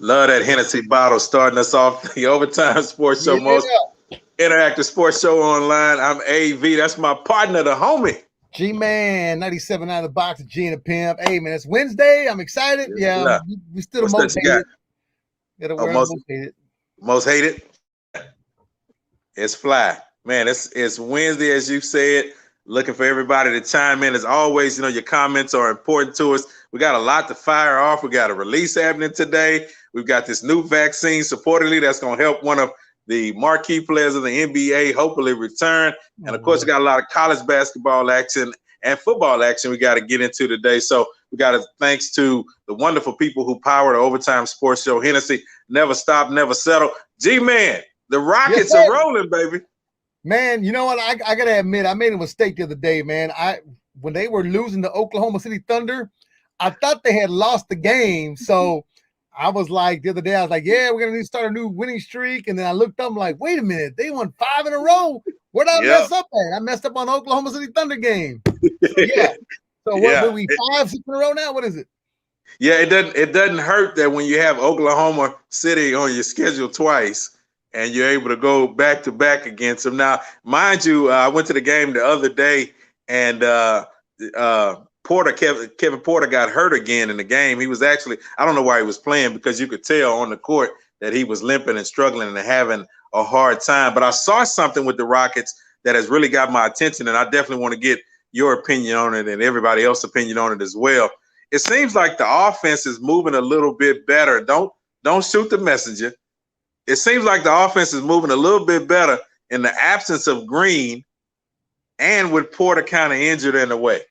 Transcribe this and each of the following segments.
Love that Hennessy bottle starting us off the Overtime Sports Show, most interactive sports show online. I'm AV. That's my partner, the homie. G-Man, 97.9 The Box, G and the Pimp. Hey, man, it's Wednesday. I'm excited. Yeah, we still most hated. Most hated? It's fly. Man, it's Wednesday, as you said. Looking for everybody to chime in. As always, you know, your comments are important to us. We got a lot to fire off. We got a release happening today. We've got this new vaccine, supposedly, that's going to help one of the marquee players of the NBA hopefully return. And, of course, we got a lot of college basketball action and football action we got to get into today. So we got to thanks to the wonderful people who power the Overtime Sports Show. Hennessy, never stop, never settle. G-Man, the Rockets are rolling, baby. Man, you know what? I got to admit, I made a mistake the other day, man. When they were losing to Oklahoma City Thunder, I thought they had lost the game. So I was like, the other day, I was like, yeah, we're going to need to start a new winning streak. And then I looked up, I'm like, wait a minute, they won 5 in a row. Where did I mess up at? I messed up on Oklahoma City Thunder game. So, yeah. So what were we 5, 6 in a row now? What is it? Yeah, it doesn't hurt that when you have Oklahoma City on your schedule twice and you're able to go back to back against them. Now, mind you, I went to the game the other day, and Kevin Porter got hurt again in the game. He was actually, I don't know why he was playing, because you could tell on the court that he was limping and struggling and having a hard time. But I saw something with the Rockets that has really got my attention, and I definitely want to get your opinion on it and everybody else's opinion on it as well. It seems like the offense is moving a little bit better. Don't shoot the messenger. It seems like the offense is moving a little bit better in the absence of Green and with Porter kind of injured in a way.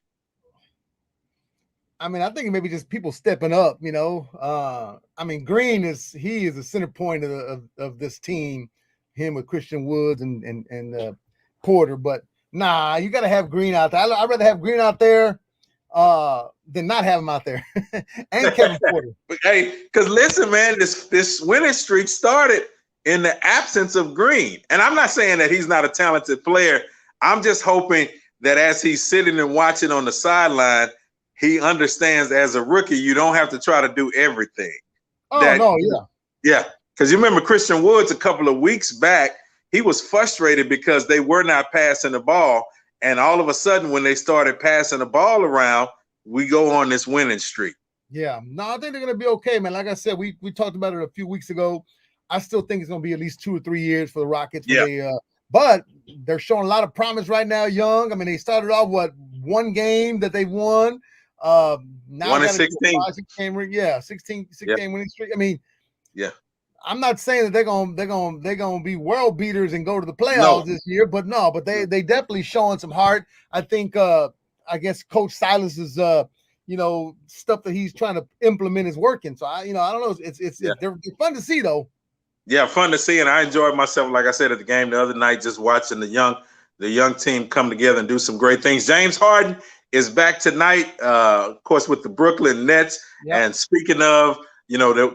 I mean, I think maybe just people stepping up, you know. I mean, Green is the center point of this team, him with Christian Woods and Porter. But nah, you got to have Green out there. I'd rather have Green out there than not have him out there. And Kevin Porter. Hey, because listen, man, this winning streak started in the absence of Green. And I'm not saying that he's not a talented player. I'm just hoping that as he's sitting and watching on the sideline, he understands as a rookie, you don't have to try to do everything. Yeah. Because you remember Christian Woods a couple of weeks back, he was frustrated because they were not passing the ball. And all of a sudden, when they started passing the ball around, we go on this winning streak. Yeah. No, I think they're going to be okay, man. Like I said, we talked about it a few weeks ago. I still think it's going to be at least 2 or 3 years for the Rockets. Yeah. But they're showing a lot of promise right now, young. I mean, they started off, one game that they won. Now 1 and 16. 16 game winning streak. I mean, yeah. I'm not saying that they're gonna be world beaters and go to the playoffs this year, but they definitely showing some heart. I think I guess Coach Silas's stuff that he's trying to implement is working. So I don't know. They're fun to see though. Yeah, fun to see, and I enjoyed myself, like I said, at the game the other night, just watching the young team come together and do some great things. James Harden is back tonight, of course, with the Brooklyn Nets. Yep. And speaking of,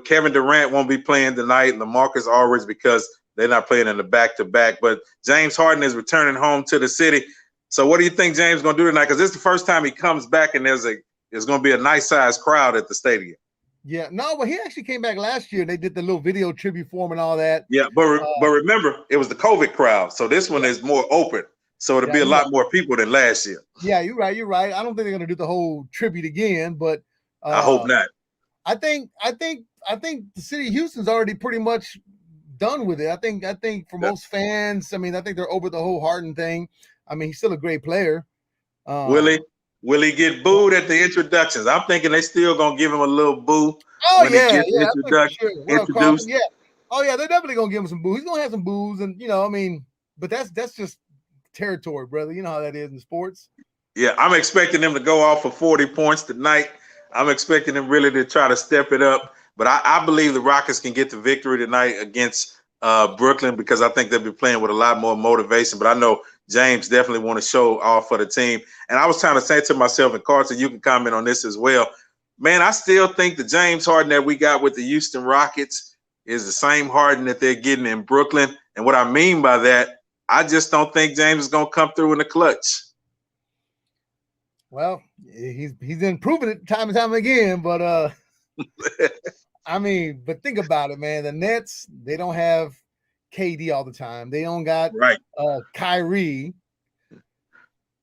Kevin Durant won't be playing tonight, and LaMarcus Aldridge, because they're not playing in the back-to-back. But James Harden is returning home to the city. So what do you think James is going to do tonight? Because this is the first time he comes back, and there's going to be a nice-sized crowd at the stadium. Yeah, no, but he actually came back last year. They did the little video tribute for him and all that. Yeah, but remember, it was the COVID crowd, so this one is more open. So it'll be a lot more people than last year. Yeah, you're right. I don't think they're going to do the whole tribute again, but I hope not. I think the city of Houston's already pretty much done with it. I think for most fans, I mean, I think they're over the whole Harden thing. I mean, he's still a great player. Will he get booed at the introductions? I'm thinking they still gonna give him a little boo. When he gets introduced. Yeah. Oh yeah, they're definitely gonna give him some boo. He's gonna have some boos, and but that's just territory, brother. You know how that is in sports. Yeah, I'm expecting them to go off for 40 points tonight. I'm expecting them really to try to step it up. But I believe the Rockets can get the victory tonight against Brooklyn, because I think they'll be playing with a lot more motivation. But I know James definitely want to show off for the team. And I was trying to say to myself, and Carson, you can comment on this as well. Man, I still think the James Harden that we got with the Houston Rockets is the same Harden that they're getting in Brooklyn. And what I mean by that, I just don't think James is going to come through in the clutch. Well, he's been proving it time and time again, but I mean, but think about it, man. The Nets, they don't have KD all the time. They don't got Right. Kyrie.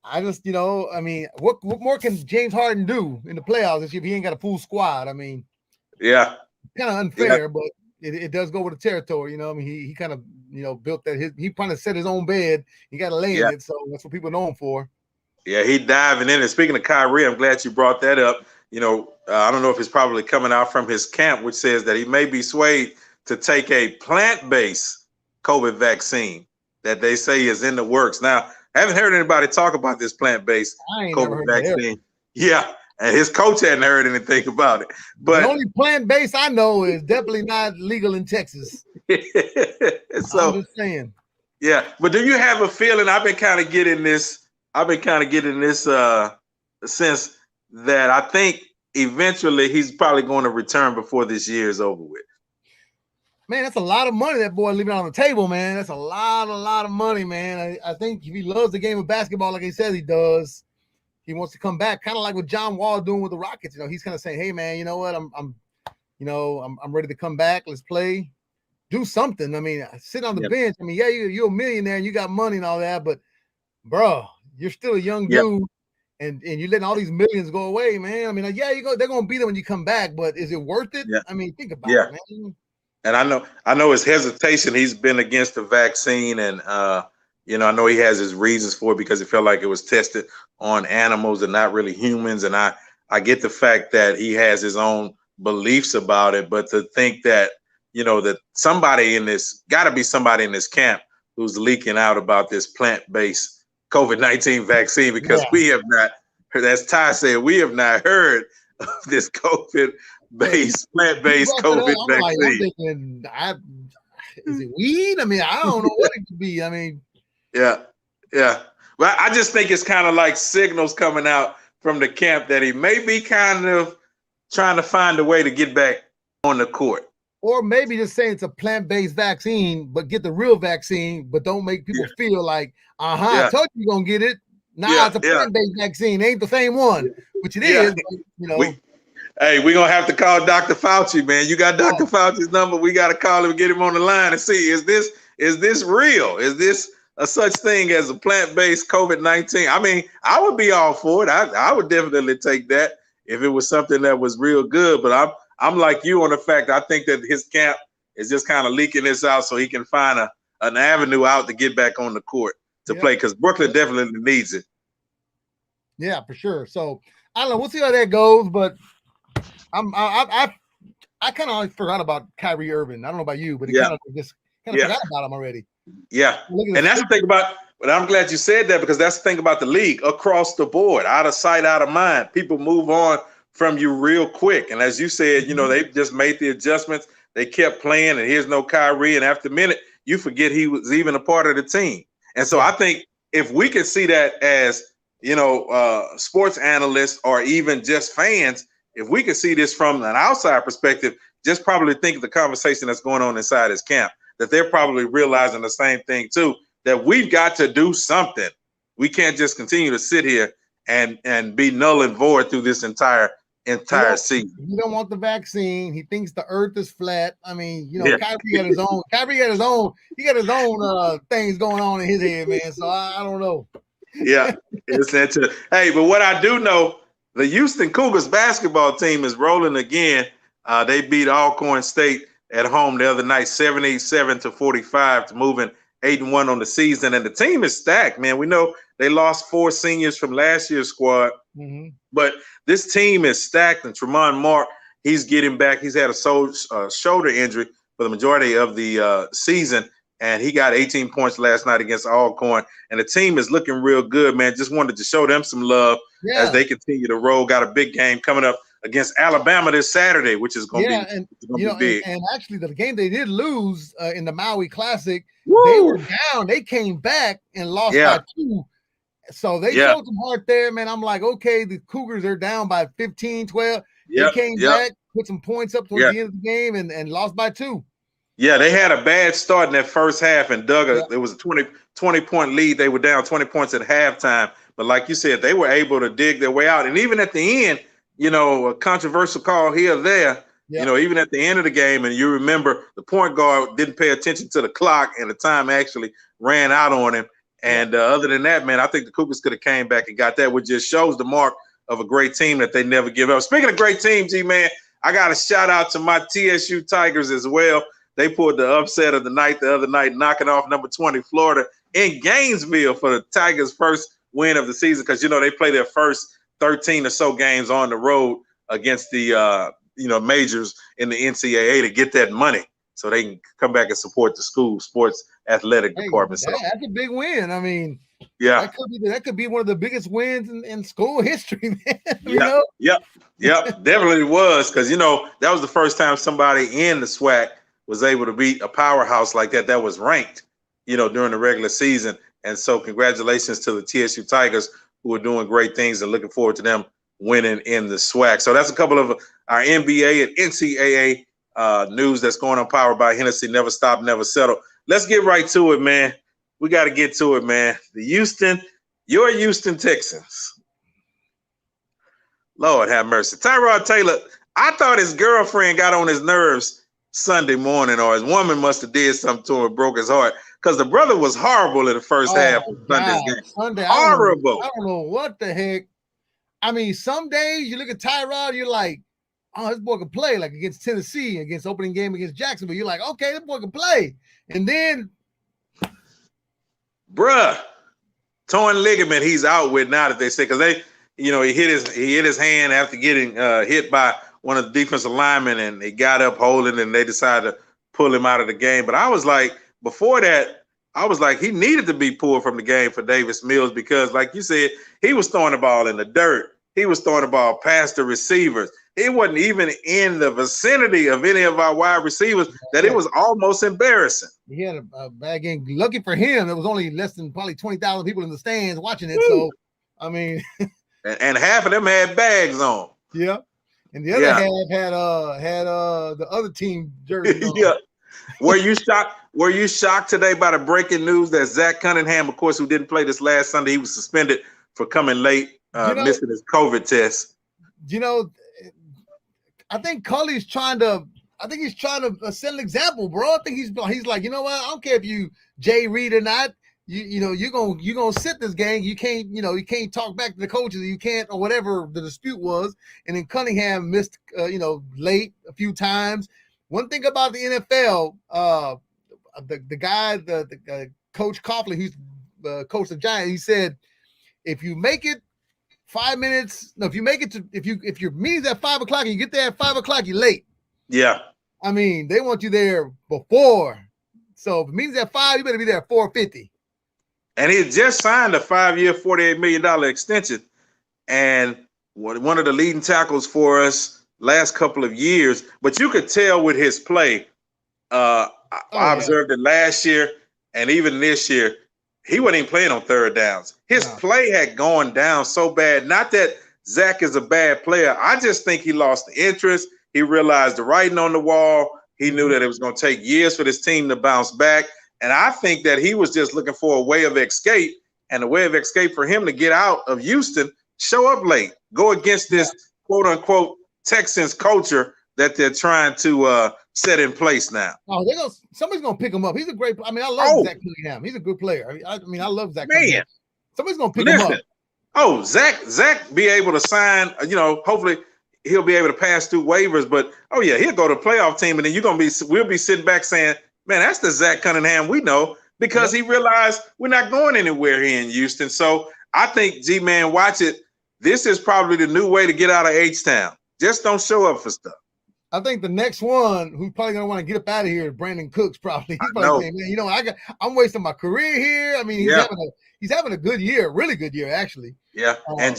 I just, I mean, what more can James Harden do in the playoffs if he ain't got a full squad? I mean, yeah, kind of unfair, but it does go with the territory. I mean, he kind of, built that. He kind of set his own bed. He got to lay in it, so that's what people know him for. Yeah, he diving in. And speaking of Kyrie, I'm glad you brought that up. I don't know if it's probably coming out from his camp, which says that he may be swayed to take a plant-based COVID vaccine that they say is in the works. Now, I haven't heard anybody talk about this plant-based COVID vaccine. Yeah, and his coach hadn't heard anything about it. But the only plant-based I know is definitely not legal in Texas. So I'm just saying. Yeah, but do you have a feeling? I've been kind of getting this sense that I think eventually he's probably going to return before this year is over with. Man, that's a lot of money that boy leaving on the table, man. That's a lot of money, man. I think if he loves the game of basketball like he says he does, he wants to come back, kind of like what John Wall doing with the Rockets. He's kind of saying, "Hey, man, you know what? I'm ready to come back. Let's play, do something." I mean, sit on the bench. I mean, yeah, you're a millionaire and you got money and all that, but bro, you're still a young dude, and you're letting all these millions go away, man. I mean, they're gonna be there when you come back, but is it worth it? I mean, think about it, man. And I know his hesitation. He's been against the vaccine, and I know he has his reasons for it because he felt like it was tested on animals and not really humans. And I get the fact that he has his own beliefs about it, but to think that that somebody in this got to be somebody in this camp who's leaking out about this plant-based COVID-19 vaccine, because we have not, as Ty said, we have not heard of this plant-based COVID vaccine. Is it weed? I mean, I don't know what it could be. I mean, yeah. Well, I just think it's kind of like signals coming out from the camp that he may be kind of trying to find a way to get back on the court. Or maybe just saying it's a plant-based vaccine, but get the real vaccine, but don't make people feel like, I told you you're going to get it. Nah, it's a plant-based vaccine. It ain't the same one, which it is. But, we're going to have to call Dr. Fauci, man. You got Dr. Fauci's number. We got to call him and get him on the line and see, is this real? Is this a such thing as a plant-based COVID-19? I mean, I would be all for it. I would definitely take that if it was something that was real good, but I'm like you on the fact I think that his camp is just kind of leaking this out so he can find an avenue out to get back on the court to play, because Brooklyn definitely needs it. Yeah, for sure. So I don't know. We'll see how that goes, but I kind of forgot about Kyrie Irving. I don't know about you, but it kind of forgot about him already. Yeah, and that's the thing about. But I'm glad you said that, because that's the thing about the league across the board. Out of sight, out of mind. People move on from you real quick. And as you said, they just made the adjustments. They kept playing, and here's no Kyrie. And after a minute, you forget he was even a part of the team. And so I think if we can see that as, sports analysts or even just fans, if we can see this from an outside perspective, just probably think of the conversation that's going on inside his camp, that they're probably realizing the same thing too, that we've got to do something. We can't just continue to sit here and be null and void through this entire season. He don't want the vaccine. He thinks the earth is flat. I mean, Kyrie got his own. Kyrie got his own. He got his own things going on in his head, man. So I don't know. Yeah, it's that. Hey, but what I do know, the Houston Cougars basketball team is rolling again. They beat Alcorn State at home the other night, 77-45, to moving 8-1 on the season. And the team is stacked, man. We know they lost 4 seniors from last year's squad, but this team is stacked. And Tremont Mark, he's getting back. He's had a shoulder injury for the majority of the season, and he got 18 points last night against Alcorn. And the team is looking real good, man. Just wanted to show them some love as they continue to roll. Got a big game coming up against Alabama this Saturday, which is going to be big. And actually, the game they did lose in the Maui Classic, they were down. They came back and lost by 2. So they showed some heart there, man. I'm like, okay, the Cougars are down by 15, 12. They came back, put some points up towards the end of the game, and lost by 2. Yeah, they had a bad start in that first half and it was a 20-point lead. They were down 20 points at halftime. But like you said, they were able to dig their way out. And even at the end, a controversial call here or there, You know, even at the end of the game, and you remember the point guard didn't pay attention to the clock, and the time actually ran out on him. And other than that, man, I think the Cougars could have came back and got that, which just shows the mark of a great team that they never give up. Speaking of great teams, G-Man, I got a shout out to my TSU Tigers as well. They pulled the upset of the night the other night, knocking off number 20 Florida in Gainesville for the Tigers' first win of the season, because, you know, they play their first 13 or so games on the road against the majors in the NCAA to get that money so they can come back and support the school sports athletic department. So that's a big win. I mean, yeah, that could be one of the biggest wins in school history, man. Definitely was, because, you know, that was the first time somebody in the SWAC was able to beat a powerhouse like that was ranked, you know, during the regular season. And so congratulations to the TSU Tigers, who are doing great things, and looking forward to them winning in the SWAC. So that's a couple of our NBA and NCAA news that's going on, powered by Hennessy. Never stop, never settle. Let's get right to it, man. We got to get to it, man. Your Houston Texans. Lord have mercy. Tyrod Taylor, I thought his girlfriend got on his nerves Sunday morning, or his woman must have did something to him and broke his heart, because the brother was horrible in the first half of Sunday's game. Sunday, horrible. I don't know what the heck. I mean, some days you look at Tyrod, you're like, oh, this boy can play, like against Tennessee, against opening game against Jacksonville. You're like, okay, this boy can play. And then, torn ligament he's out with now, that they say, because they, you know, he hit his hand after getting hit by one of the defensive linemen, and he got up holding, and they decided to pull him out of the game. But I was like, before that, I was like, he needed to be pulled from the game for Davis Mills, because, like you said, he was throwing the ball in the dirt. He was throwing the ball past the receivers. He wasn't even in the vicinity of any of our wide receivers, that it was almost embarrassing. He had a bad game. Lucky for him, there was only less than probably 20,000 people in the stands watching it. Woo! So, I mean. and half of them had bags on. Yeah. And the other half had the other team jersey on. Yeah. Were you shocked today by the breaking news that Zach Cunningham, of course, who didn't play this last Sunday, he was suspended for coming late, missing his COVID test? You know, I think Cully's trying to set an example, bro. I think he's like, you know what? I don't care if you Jay Reed or not. You're gonna sit this game. You can't talk back to the coaches. You can't, or whatever the dispute was. And then Cunningham missed, late a few times. One thing about the NFL, the guy, the Coach Coughlin, who's coach the Giants, he said, if you make it 5 minutes, no, if your meeting's at 5 o'clock and you get there at 5 o'clock, you're late. Yeah. I mean, they want you there before. So if the meeting's at 5, you better be there at 4:50. And he just signed a 5-year, $48 million extension. And one of the leading tackles for us last couple of years. But you could tell with his play, I observed it last year and even this year, he wasn't even playing on third downs. His play had gone down so bad. Not that Zach is a bad player. I just think he lost the interest. He realized the writing on the wall. He knew that it was going to take years for this team to bounce back. And I think that he was just looking for a way of escape. And the way of escape for him to get out of Houston, show up late, go against this quote unquote Texans culture that they're trying to set in place now. Oh, somebody's gonna pick him up. He's a great. I mean, I love Zach Cunningham. He's a good player. I mean, I love Zach Cunningham. Somebody's gonna pick him up. Oh, Zach be able to sign. Hopefully he'll be able to pass through waivers. But he'll go to a playoff team, and then we'll be sitting back saying, man, that's the Zach Cunningham we know, because he realized we're not going anywhere here in Houston. So I think, G-Man, watch it. This is probably the new way to get out of H-Town. Just don't show up for stuff. I think the next one who's probably gonna want to get up out of here is Brandon Cooks. Probably. He's probably saying, man, I'm wasting my career here. I mean, he's having a good year, really good year, actually. Yeah, and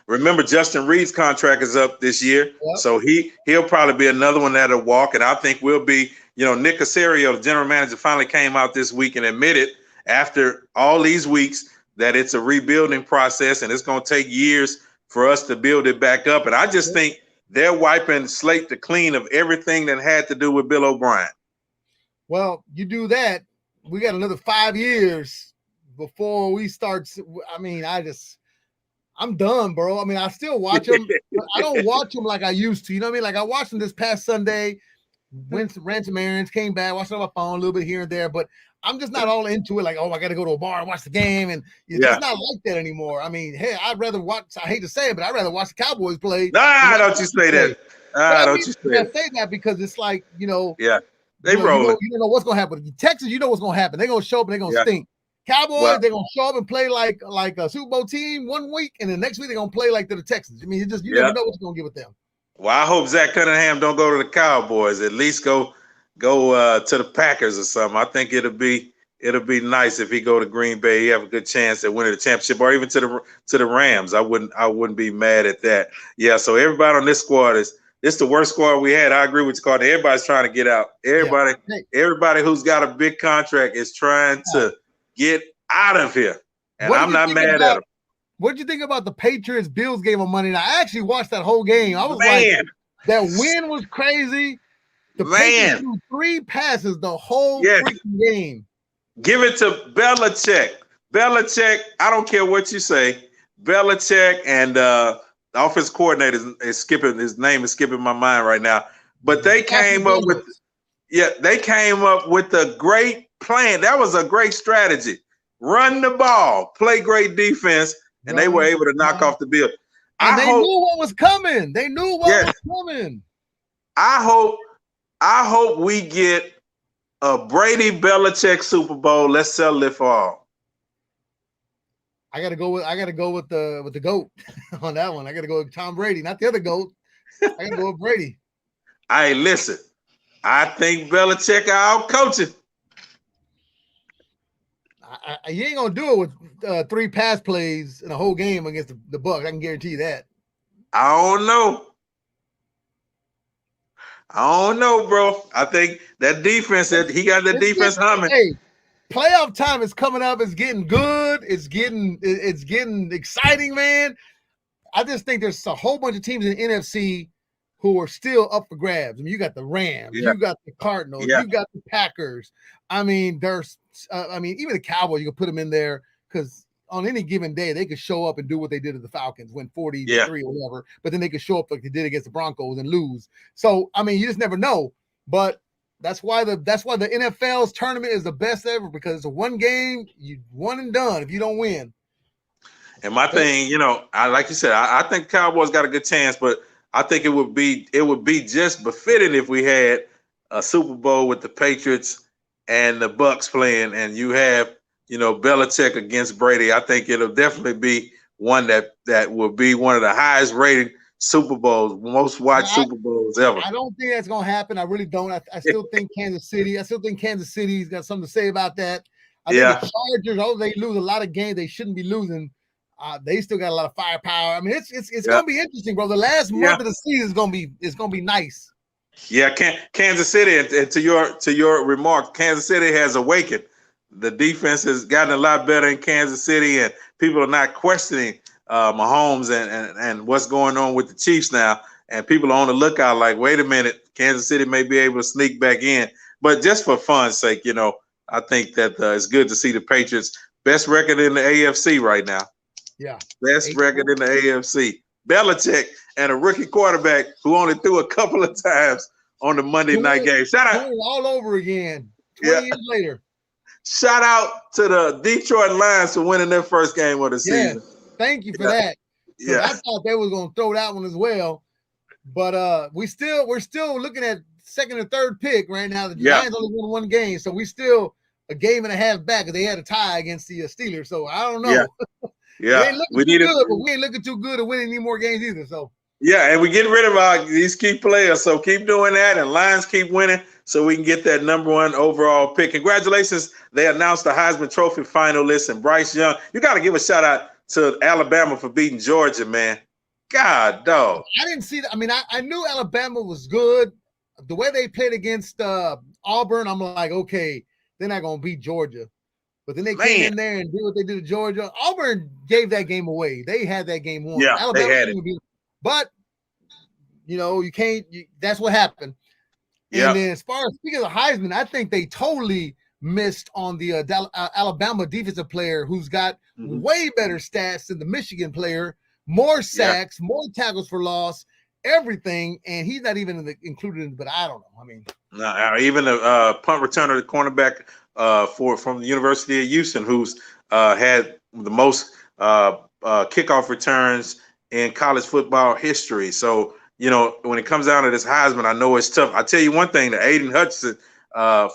remember, Justin Reed's contract is up this year, so he'll probably be another one that'll walk. And I think we'll be, Nick Caserio, the general manager, finally came out this week and admitted after all these weeks that it's a rebuilding process and it's going to take years for us to build it back up. And I just think they're wiping slate the clean of everything that had to do with Bill O'Brien. Well, you do that, we got another 5 years before we start. I mean, I'm done, bro. I mean, I still watch them, but I don't watch them like I used to. You know what I mean? Like I watched them this past Sunday, went to ran some errands, came back, watched it on my phone a little bit here and there, but I'm just not all into it. Like, oh, I got to go to a bar and watch the game, and it's just not like that anymore. I mean, hey, I'd rather watch. I hate to say it, but I'd rather watch the Cowboys play. Nah, don't you say that. Don't you say that. I say that because it's like, they rolling. You don't know what's gonna happen. The Texans, you know what's gonna happen. They're gonna show up and they're gonna stink. Cowboys, they're gonna show up and play like a Super Bowl team one week, and the next week they're gonna play like the Texans. I mean, you never know what's gonna get with them. Well, I hope Zach Cunningham don't go to the Cowboys. At least go to the Packers or something. I think it'll be nice if he go to Green Bay. He have a good chance at winning the championship, or even to the Rams. I wouldn't be mad at that. Yeah. So everybody on this squad is the worst squad we had. I agree with you, Carter. Everybody's trying to get out. Everybody who's got a big contract is trying to get out of here, and I'm not mad at them. What did you think about the Patriots-Bills game on Monday night? I actually watched that whole game. I was like, that win was crazy. The Patriots threw 3 passes the whole freaking game. Give it to Belichick. Belichick, I don't care what you say. Belichick and the offensive coordinator is skipping. His name is skipping my mind right now. But they came up with a great plan. That was a great strategy. Run the ball, play great defense, and they were able to knock off the Bills. And they knew what was coming. They knew what was coming. I hope we get a Brady Belichick Super Bowl. Let's settle it for all. I gotta go with the GOAT on that one. I gotta go with Tom Brady, not the other GOAT. I gotta go with Brady. Hey, listen, I think Belichick out coaching. You ain't gonna do it with 3 pass plays in a whole game against the Bucs. I can guarantee you that. I don't know, bro. I think that defense, he got the defense humming. Hey, playoff time is coming up. It's getting good. It's getting exciting, man. I just think there's a whole bunch of teams in the NFC who are still up for grabs. I mean, you got the Rams, you got the Cardinals, you got the Packers. I mean, even the Cowboys, you can put them in there because on any given day, they could show up and do what they did to the Falcons, win 40-3 or whatever, but then they could show up like they did against the Broncos and lose. So, I mean, you just never know. But that's why the NFL's tournament is the best ever, because it's a one game, you one and done if you don't win. And my thing, like you said, I think Cowboys got a good chance, but I think it would be just befitting if we had a Super Bowl with the Patriots and the Bucs playing, and you have, Belichick against Brady. I think it'll definitely be one that will be one of the highest rated Super Bowls, most watched Super Bowls ever. I don't think that's gonna happen. I really don't. I still think Kansas City's got something to say about that. I think the Chargers, although they lose a lot of games they shouldn't be losing, they still got a lot of firepower. I mean, it's gonna be interesting, bro. The last month of the season is gonna be nice. Yeah, Kansas City, and to your remark, Kansas City has awakened. The defense has gotten a lot better in Kansas City, and people are not questioning Mahomes and what's going on with the Chiefs now. And people are on the lookout like, wait a minute, Kansas City may be able to sneak back in. But just for fun's sake, I think that it's good to see the Patriots' best record in the AFC right now. Yeah. Best record in the AFC. Belichick and a rookie quarterback who only threw a couple of times on the Monday night game. Shout out. All over again 20 years later. Shout out to the Detroit Lions for winning their first game of the season. Thank you for that. Yeah. I thought they was going to throw that one as well. But we're still looking at second and third pick right now. The Lions only won 1 game, so we still a game and a half back because they had a tie against the Steelers. So I don't know. Yeah, we ain't looking too good to win any more games either. So and we're getting rid of these key players. So keep doing that, and Lions keep winning, so we can get that #1 overall pick. Congratulations! They announced the Heisman Trophy finalists, and Bryce Young. You got to give a shout out to Alabama for beating Georgia, man. God, dog. I didn't see that. I mean, I knew Alabama was good. The way they played against Auburn, I'm like, okay, they're not gonna beat Georgia. But then they came in there and did what they did to Georgia. Auburn gave that game away. They had that game won. Yeah, Alabama they had it. But, you can't – that's what happened. And then as far as speaking of Heisman, I think they totally missed on the Alabama defensive player who's got way better stats than the Michigan player. more sacks, more tackles for loss, everything, and he's not even included in. But I don't know. I mean, even the punt returner, the cornerback from the University of Houston, who's had the most kickoff returns in college football history. So, you know, when it comes down to this Heisman, I know it's tough. I tell you one thing: the Aiden Hutchinson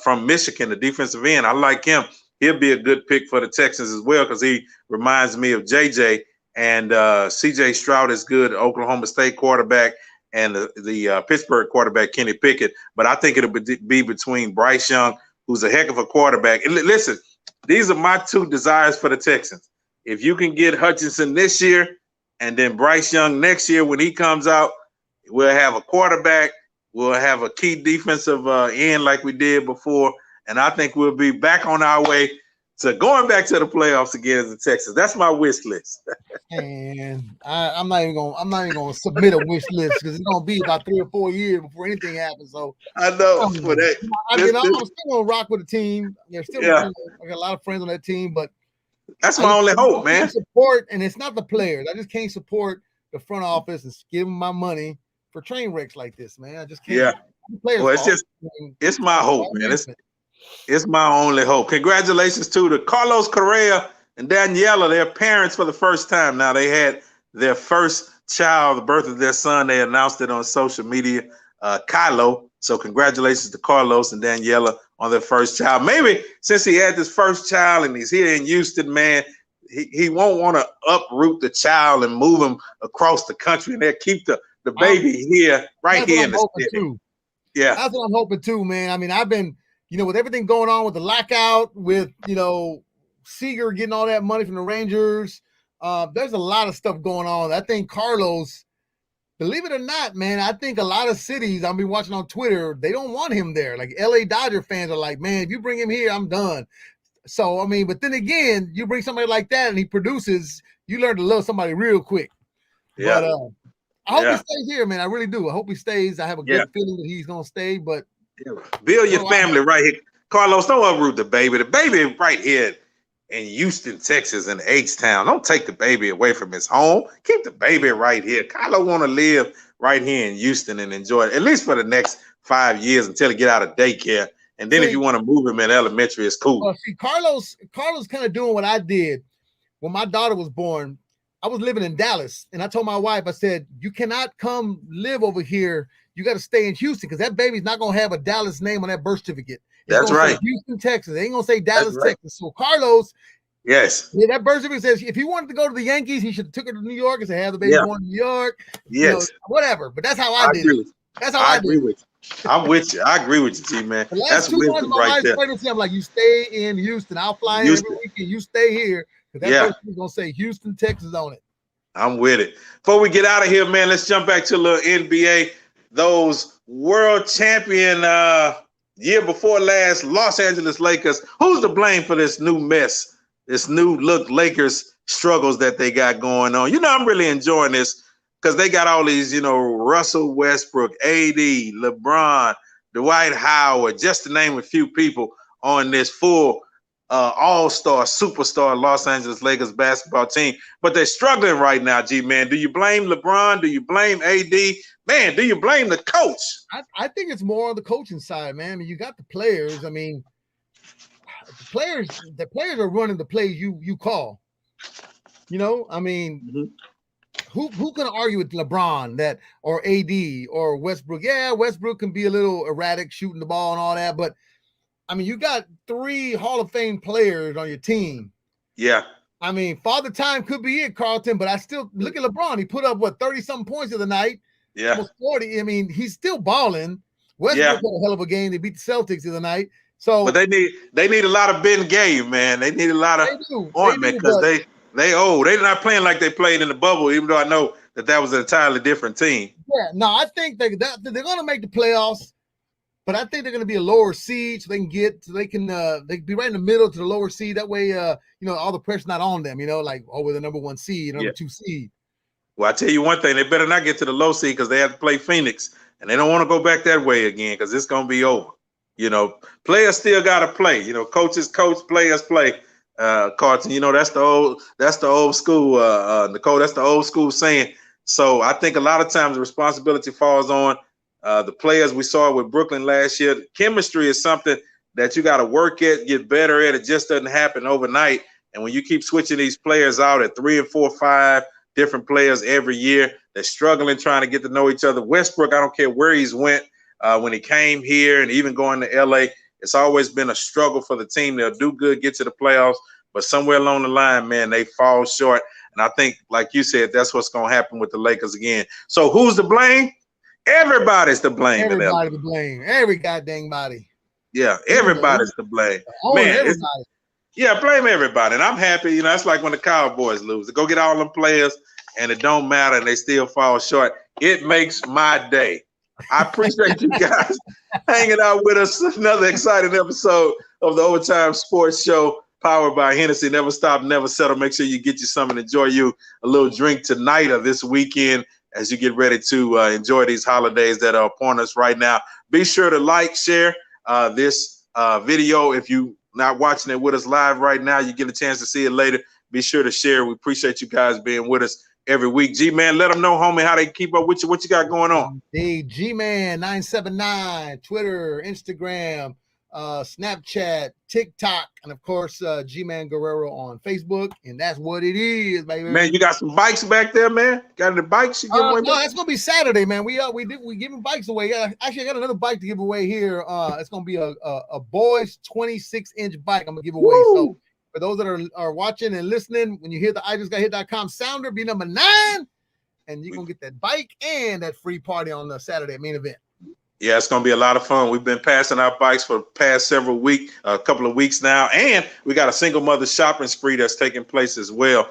from Michigan, the defensive end, I like him. He'll be a good pick for the Texans as well because he reminds me of JJ. And CJ Stroud is good, Oklahoma State quarterback, and the Pittsburgh quarterback, Kenny Pickett. But I think it'll be between Bryce Young, who's a heck of a quarterback. And listen, these are my two desires for the Texans. If you can get Hutchinson this year and then Bryce Young next year when he comes out, we'll have a quarterback. We'll have a key defensive end like we did before. And I think we'll be back on our way to going back to the playoffs again as the Texans. That's my wish list. And I'm not even gonna submit a wish list because it's gonna be about 3 or 4 years before anything happens. So I know. I'm still gonna rock with the team. There's still I got a lot of friends on that team, but that's my only hope, man. Support, and it's not the players. I just can't support the front office and give them my money for train wrecks like this, man. I just can't. Yeah. Well, it's my hope, man. It's my only hope. Congratulations to Carlos Correa and Daniella, their parents for the first time. Now they had their first child, the birth of their son. They announced it on social media, Kylo. So congratulations to Carlos and Daniella on their first child. Maybe since he had this first child and he's here in Houston, man, he won't want to uproot the child and move him across the country and they'll keep the baby here, right here in the city. Yeah. That's what I'm hoping too, man. I mean, I've been, with everything going on with the lockout, with, Seager getting all that money from the Rangers, there's a lot of stuff going on. I think Carlos, believe it or not, man, I think a lot of cities I've been watching on Twitter, they don't want him there. Like LA Dodger fans are like, man, if you bring him here, I'm done. So, I mean, but then again, you bring somebody like that and he produces, you learn to love somebody real quick. Yeah. But I hope he stays here, man. I really do. I hope he stays. I have a good feeling that he's going to stay, but build your family right here. Carlos, don't uproot the baby. The baby right here in Houston, Texas, in H-Town. Don't take the baby away from his home. Keep the baby right here. Kylo want to live right here in Houston and enjoy it, at least for the next 5 years until he get out of daycare. And then if you want to move him in elementary, it's cool. Well, see, Carlos kind of doing what I did when my daughter was born. I was living in Dallas, and I told my wife, I said, you cannot come live over here. You got to stay in Houston because that baby's not going to have a Dallas name on that birth certificate. That's right. Houston, Texas. They ain't going to say Dallas, Texas. So Carlos, that birth certificate says if he wanted to go to the Yankees, he should have took her to New York and said, have the baby born in New York. Yes. Whatever. But that's how I did it. That's how I agree with you. I'm with you. I agree with you, G, man. That's wisdom right there. I'm like, you stay in Houston. I'll fly in every weekend. You stay here. Because that person's going to say Houston, Texas on it. I'm with it. Before we get out of here, man, let's jump back to a little NBA. Those world champion year before last Los Angeles Lakers. Who's to blame for this new mess, this new look Lakers struggles that they got going on? I'm really enjoying this because they got all these, Russell Westbrook, AD, LeBron, Dwight Howard, just to name a few people on this full all-star, superstar Los Angeles Lakers basketball team. But they're struggling right now, G-Man. Do you blame LeBron? Do you blame AD? Man, do you blame the coach? I think it's more on the coaching side, man. I mean, you got the players. I mean, the players are running the plays you call. I mean, who can argue with LeBron or AD or Westbrook? Yeah, Westbrook can be a little erratic shooting the ball and all that, but I mean, you got 3 Hall of Fame players on your team. Yeah. I mean, Father Time could be it, Carlton, but I still look at LeBron. He put up 30-something points the other night. Yeah. Almost 40. I mean, he's still balling. Westbrook had a hell of a game. They beat the Celtics the other night. So, but they need a lot of Ben Gay, man. They need a lot of ointment because they old. They're not playing like they played in the bubble, even though I know that was an entirely different team. Yeah, no, I think they're going to make the playoffs. But I think they're going to be a lower seed, so they can they can be right in the middle to the lower seed. That way, all the pressure's not on them. Like we're the number 1 seed, number 2 seed. Well, I tell you one thing: they better not get to the low seed because they have to play Phoenix, and they don't want to go back that way again because it's going to be over. Players still got to play. Coaches coach, players play. Carlton. You know, that's the old school, Nicole. That's the old school saying. So I think a lot of times the responsibility falls on the players. We saw it with Brooklyn last year. Chemistry is something that you got to work at, get better at. It just doesn't happen overnight. And when you keep switching these players out at 3 and 4, 5 different players every year, they're struggling trying to get to know each other. Westbrook, I don't care where he's went when he came here and even going to LA, it's always been a struggle for the team. They'll do good, get to the playoffs, but somewhere along the line, man, they fall short. And I think, like you said, that's what's going to happen with the Lakers again. So who's to blame? Everybody's to blame. Everybody to blame. Every goddamn body. Yeah, everybody's to blame. Man, yeah, blame everybody. And I'm happy. You know, it's like when the Cowboys lose. They go get all them players, and it don't matter, and they still fall short. It makes my day. I appreciate you guys hanging out with us. Another exciting episode of the Overtime Sports Show, powered by Hennessy. Never stop, never settle. Make sure you get you something. Enjoy you a little drink tonight or this weekend as you get ready to enjoy these holidays that are upon us right now. Be sure to like, share this video. If you're not watching it with us live right now, you get a chance to see it later. Be sure to share. We appreciate you guys being with us every week. G-Man, let them know, homie, how they keep up with you. What you got going on? Hey, G-Man 979, Twitter, Instagram, Snapchat, TikTok, and of course, G-Man Guerrero on Facebook. And that's what it is, baby. Man, you got some bikes back there, man? Got any bikes? No, that's gonna be Saturday, man. We giving bikes away. Actually, I got another bike to give away here. It's gonna be a boys 26-inch bike. I'm gonna give away. Woo! So for those that are watching and listening, when you hear the IJustGotHit.com sounder, be number 9, and you're gonna get that bike and that free party on the Saturday main event. Yeah, it's going to be a lot of fun. We've been passing our bikes for the past a couple of weeks now, and we got a single mother shopping spree that's taking place as well.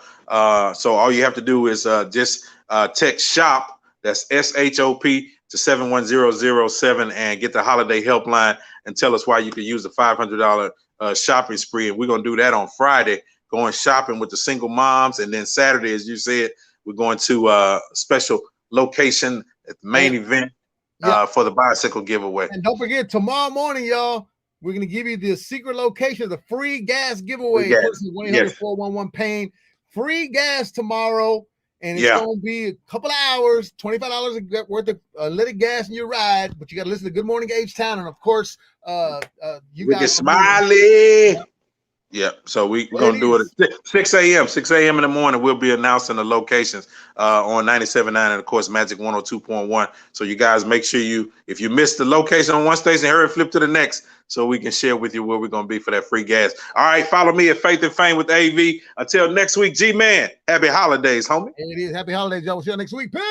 So all you have to do is just text SHOP, that's SHOP, to 71007 and get the holiday helpline and tell us why you could use the $500 shopping spree. And we're going to do that on Friday, going shopping with the single moms. And then Saturday, as you said, we're going to a special location at the main event. For the bicycle giveaway. And don't forget, tomorrow morning, y'all, we're going to give you the secret location of the free gas giveaway. 1-800-411-PAIN. Free gas tomorrow. And it's going to be a couple of hours, $25 worth of leaded gas in your ride. But you got to listen to Good Morning H-Town. And, of course, you guys. Get Smiley. Yeah, so we're going to do it at 6 a.m. 6 a.m. in the morning. We'll be announcing the locations on 97.9 and, of course, Magic 102.1. So you guys make sure if you missed the location on one station, hurry, flip to the next so we can share with you where we're going to be for that free gas. All right, follow me at Faith and Fame with AV. Until next week, G-Man, happy holidays, homie. It is. Happy holidays, y'all. We'll see you next week. Peace.